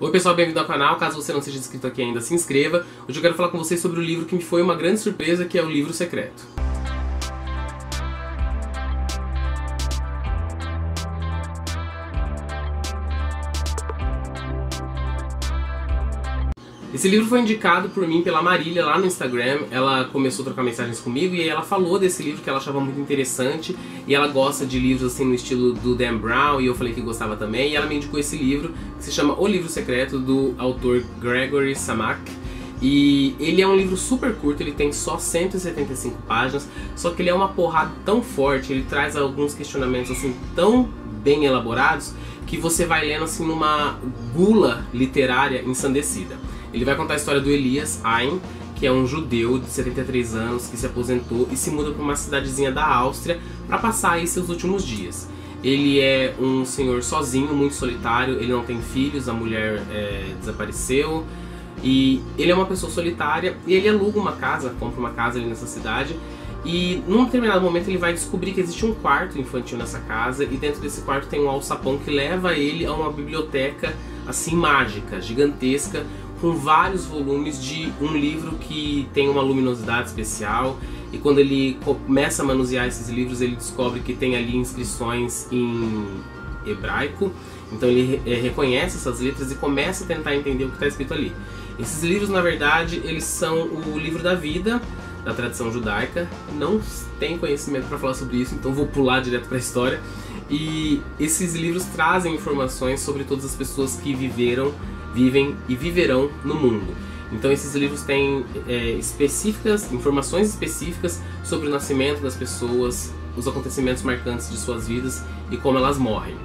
Oi pessoal, bem-vindo ao canal. Caso você não seja inscrito aqui ainda, se inscreva. Hoje eu quero falar com vocês sobre o livro que me foi uma grande surpresa, que é o Livro Secreto. Esse livro foi indicado por mim pela Marília lá no Instagram. Ela começou a trocar mensagens comigo e aí ela falou desse livro que ela achava muito interessante. E ela gosta de livros assim no estilo do Dan Brown, e eu falei que gostava também. E ela me indicou esse livro, que se chama O Livro Secreto, do autor Gregory Samak. E ele é um livro super curto, ele tem só 175 páginas, só que ele é uma porrada tão forte, ele traz alguns questionamentos assim tão bem elaborados, que você vai lendo assim numa gula literária ensandecida. Ele vai contar a história do Elias Ayn, que é um judeu de 73 anos que se aposentou e se muda para uma cidadezinha da Áustria para passar aí seus últimos dias. Ele é um senhor sozinho, muito solitário, ele não tem filhos, a mulher desapareceu, e ele é uma pessoa solitária e ele aluga uma casa, compra uma casa ali nessa cidade. E num determinado momento ele vai descobrir que existe um quarto infantil nessa casa, e dentro desse quarto tem um alçapão que leva ele a uma biblioteca assim mágica, gigantesca, com vários volumes de um livro que tem uma luminosidade especial. E quando ele começa a manusear esses livros, ele descobre que tem ali inscrições em hebraico. Então ele reconhece essas letras e começa a tentar entender o que está escrito ali. Esses livros, na verdade, eles são o livro da vida, da tradição judaica. Não tenho conhecimento para falar sobre isso, então vou pular direto para a história. E esses livros trazem informações sobre todas as pessoas que vivem e viverão no mundo. Então esses livros têm informações específicas sobre o nascimento das pessoas, os acontecimentos marcantes de suas vidas e como elas morrem.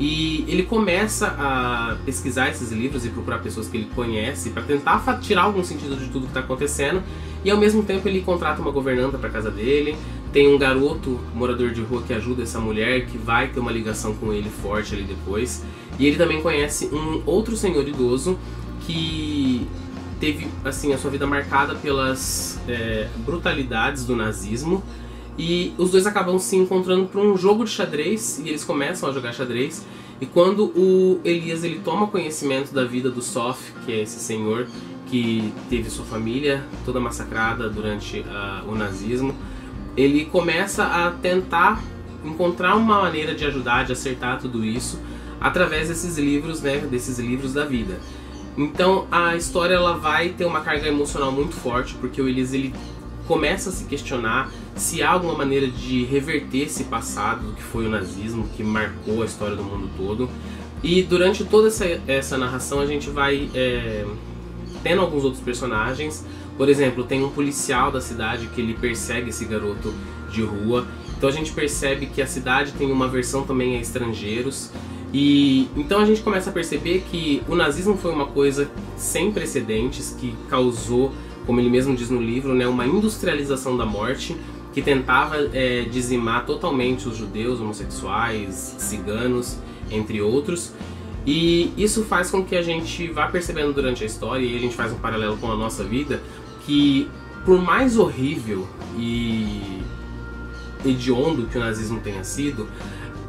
E ele começa a pesquisar esses livros e procurar pessoas que ele conhece para tentar tirar algum sentido de tudo que está acontecendo. E ao mesmo tempo ele contrata uma governanta para casa dele. Tem um garoto morador de rua que ajuda essa mulher, que vai ter uma ligação com ele forte ali depois. E ele também conhece um outro senhor idoso que teve assim a sua vida marcada pelas brutalidades do nazismo. E os dois acabam se encontrando para um jogo de xadrez, e eles começam a jogar xadrez. E quando o Elias ele toma conhecimento da vida do Sof, que é esse senhor que teve sua família toda massacrada durante o nazismo, ele começa a tentar encontrar uma maneira de ajudar, de acertar tudo isso através desses livros, né, desses livros da vida. Então a história ela vai ter uma carga emocional muito forte, porque o Elias ele começa a se questionar se há alguma maneira de reverter esse passado que foi o nazismo, que marcou a história do mundo todo. E durante toda essa narração a gente vai tendo alguns outros personagens. Por exemplo, tem um policial da cidade que ele persegue esse garoto de rua. Então a gente percebe que a cidade tem uma aversão também a estrangeiros. E então a gente começa a perceber que o nazismo foi uma coisa sem precedentes, que causou, como ele mesmo diz no livro, né, uma industrialização da morte, que tentava dizimar totalmente os judeus, homossexuais, ciganos, entre outros. E isso faz com que a gente vá percebendo durante a história, e a gente faz um paralelo com a nossa vida, que por mais horrível e hediondo que o nazismo tenha sido,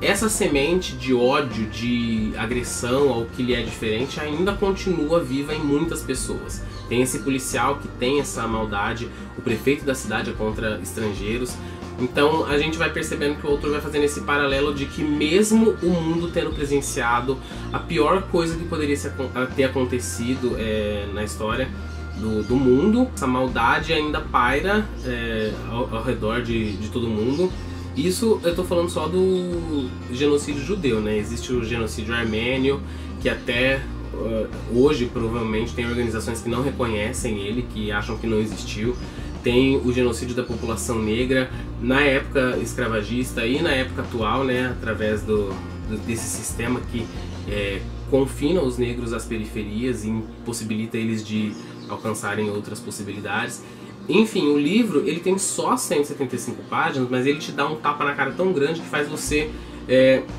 essa semente de ódio, de agressão ao que lhe é diferente ainda continua viva em muitas pessoas. Tem esse policial que tem essa maldade, o prefeito da cidade é contra estrangeiros. Então a gente vai percebendo que o autor vai fazendo esse paralelo de que mesmo o mundo tendo presenciado a pior coisa que poderia ter acontecido na história do mundo, essa maldade ainda paira ao redor de todo mundo. Isso eu tô falando só do genocídio judeu, né? Existe o genocídio armênio, que até hoje provavelmente tem organizações que não reconhecem ele, que acham que não existiu. Tem o genocídio da população negra na época escravagista e na época atual, né? Através desse sistema que confina os negros às periferias e impossibilita eles de alcançarem outras possibilidades. Enfim, o livro ele tem só 175 páginas, mas ele te dá um tapa na cara tão grande que faz você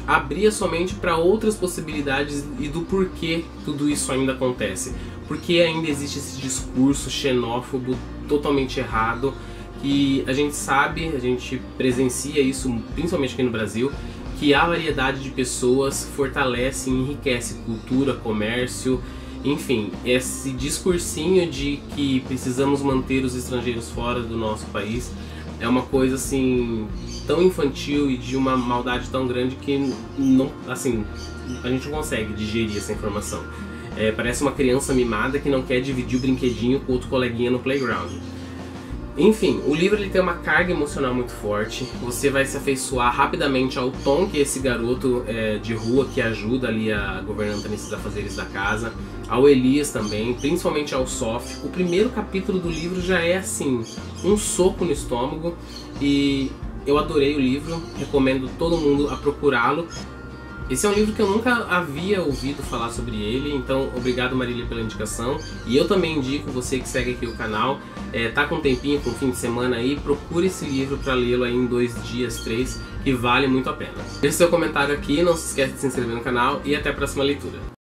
abrir a sua mente para outras possibilidades e do porquê tudo isso ainda acontece. Porque ainda existe esse discurso xenófobo totalmente errado, que a gente sabe, a gente presencia isso, principalmente aqui no Brasil, que a variedade de pessoas fortalece e enriquece cultura, comércio Enfim, esse discursinho de que precisamos manter os estrangeiros fora do nosso país é uma coisa assim tão infantil e de uma maldade tão grande que não, assim, a gente não consegue digerir essa informação. Parece uma criança mimada que não quer dividir o brinquedinho com outro coleguinha no playground. Enfim, o livro ele tem uma carga emocional muito forte. Você vai se afeiçoar rapidamente ao Tom, que é esse garoto de rua que ajuda ali a governanta nesses afazeres da casa, ao Elias também, principalmente ao Sof. O primeiro capítulo do livro já é assim, um soco no estômago, e eu adorei o livro, recomendo todo mundo a procurá-lo. Esse é um livro que eu nunca havia ouvido falar sobre ele, então obrigado Marília pela indicação. E eu também indico, você que segue aqui o canal, tá com um tempinho, com um fim de semana aí, procure esse livro para lê-lo aí em 2 dias, 3, que vale muito a pena. Deixe seu comentário aqui, não se esqueça de se inscrever no canal e até a próxima leitura.